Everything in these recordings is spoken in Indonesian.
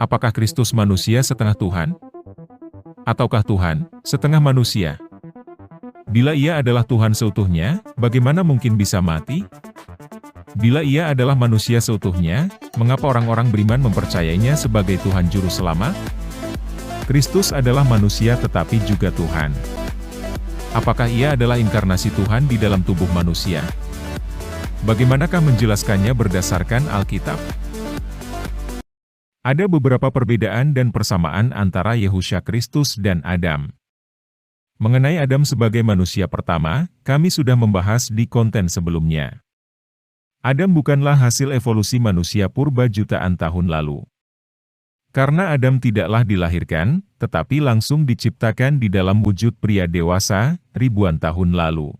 Apakah Kristus manusia setengah Tuhan? Ataukah Tuhan setengah manusia? Bila Ia adalah Tuhan seutuhnya, bagaimana mungkin bisa mati? Bila Ia adalah manusia seutuhnya, mengapa orang-orang beriman mempercayainya sebagai Tuhan Juru Selamat? Kristus adalah manusia tetapi juga Tuhan. Apakah Ia adalah inkarnasi Tuhan di dalam tubuh manusia? Bagaimanakah menjelaskannya berdasarkan Alkitab? Ada beberapa perbedaan dan persamaan antara Yehusha Kristus dan Adam. Mengenai Adam sebagai manusia pertama, kami sudah membahas di konten sebelumnya. Adam bukanlah hasil evolusi manusia purba jutaan tahun lalu. Karena Adam tidaklah dilahirkan, tetapi langsung diciptakan di dalam wujud pria dewasa, ribuan tahun lalu.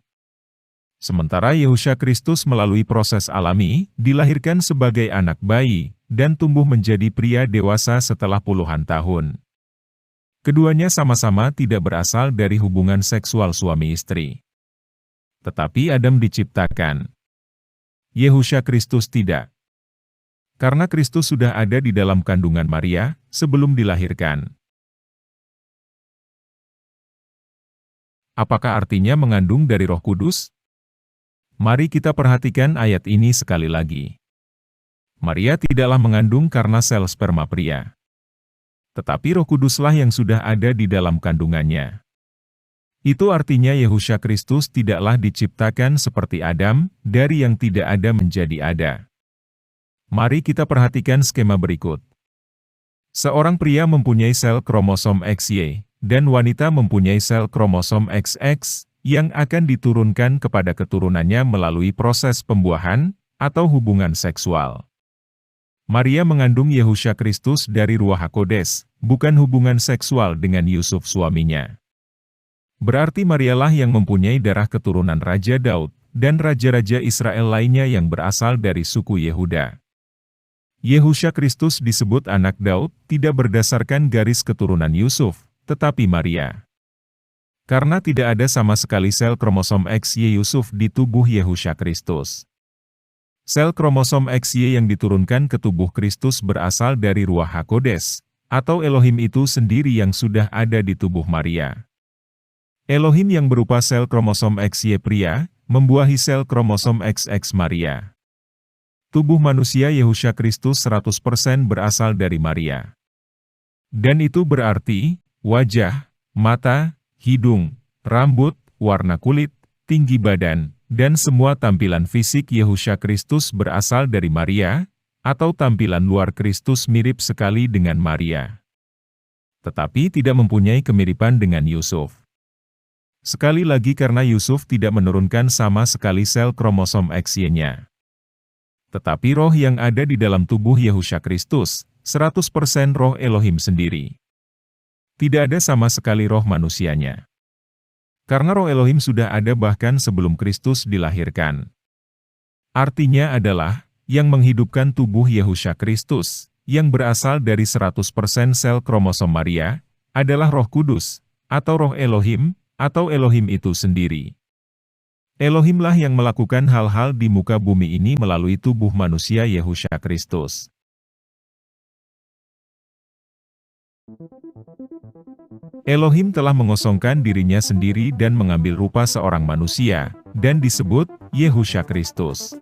Sementara Yehusha Kristus melalui proses alami, dilahirkan sebagai anak bayi, dan tumbuh menjadi pria dewasa setelah puluhan tahun. Keduanya sama-sama tidak berasal dari hubungan seksual suami istri. Tetapi Adam diciptakan. Yehusha Kristus tidak. Karena Kristus sudah ada di dalam kandungan Maria, sebelum dilahirkan. Apakah artinya mengandung dari Roh Kudus? Mari kita perhatikan ayat ini sekali lagi. Maria tidaklah mengandung karena sel sperma pria. Tetapi Roh Kuduslah yang sudah ada di dalam kandungannya. Itu artinya Yehusha Kristus tidaklah diciptakan seperti Adam, dari yang tidak ada menjadi ada. Mari kita perhatikan skema berikut. Seorang pria mempunyai sel kromosom XY, dan wanita mempunyai sel kromosom XX, yang akan diturunkan kepada keturunannya melalui proses pembuahan, atau hubungan seksual. Maria mengandung Yehusha Kristus dari Ruach HaKodes, bukan hubungan seksual dengan Yusuf suaminya. Berarti Marialah yang mempunyai darah keturunan Raja Daud, dan raja-raja Israel lainnya yang berasal dari suku Yehuda. Yehusha Kristus disebut anak Daud, tidak berdasarkan garis keturunan Yusuf, tetapi Maria. Karena tidak ada sama sekali sel kromosom XY Yusuf di tubuh Yehusha Kristus. Sel kromosom XY yang diturunkan ke tubuh Kristus berasal dari Ruach HaKodes, atau Elohim itu sendiri yang sudah ada di tubuh Maria. Elohim yang berupa sel kromosom XY pria, membuahi sel kromosom XX Maria. Tubuh manusia Yehusha Kristus 100% berasal dari Maria. Dan itu berarti, wajah, mata, hidung, rambut, warna kulit, tinggi badan, dan semua tampilan fisik Yehusha Kristus berasal dari Maria, atau tampilan luar Kristus mirip sekali dengan Maria. Tetapi tidak mempunyai kemiripan dengan Yusuf. Sekali lagi karena Yusuf tidak menurunkan sama sekali sel kromosom XY-nya. Tetapi roh yang ada di dalam tubuh Yehusha Kristus, 100% roh Elohim sendiri. Tidak ada sama sekali roh manusianya. Karena roh Elohim sudah ada bahkan sebelum Kristus dilahirkan. Artinya adalah, yang menghidupkan tubuh Yehusha Kristus, yang berasal dari 100% sel kromosom Maria, adalah Roh Kudus, atau roh Elohim, atau Elohim itu sendiri. Elohimlah yang melakukan hal-hal di muka bumi ini melalui tubuh manusia Yehusha Kristus. Elohim telah mengosongkan dirinya sendiri dan mengambil rupa seorang manusia, dan disebut Yehusha Kristus.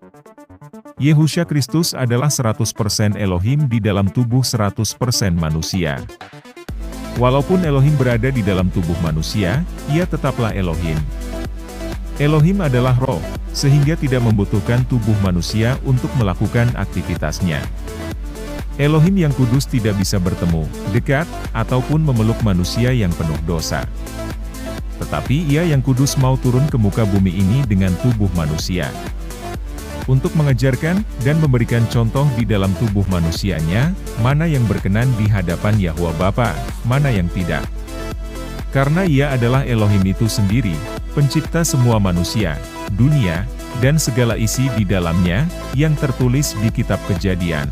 Yehusha Kristus adalah 100% Elohim di dalam tubuh 100% manusia. Walaupun Elohim berada di dalam tubuh manusia, ia tetaplah Elohim. Elohim adalah roh, sehingga tidak membutuhkan tubuh manusia untuk melakukan aktivitasnya. Elohim yang kudus tidak bisa bertemu, dekat, ataupun memeluk manusia yang penuh dosa. Tetapi Ia yang kudus mau turun ke muka bumi ini dengan tubuh manusia. Untuk mengajarkan dan memberikan contoh di dalam tubuh manusianya, mana yang berkenan di hadapan Yahwa Bapa, mana yang tidak. Karena Ia adalah Elohim itu sendiri, pencipta semua manusia, dunia, dan segala isi di dalamnya, yang tertulis di kitab Kejadian.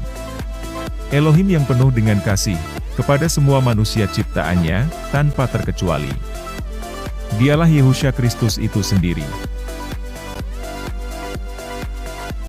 Elohim yang penuh dengan kasih, kepada semua manusia ciptaannya, tanpa terkecuali. Dialah Yehusha Kristus itu sendiri.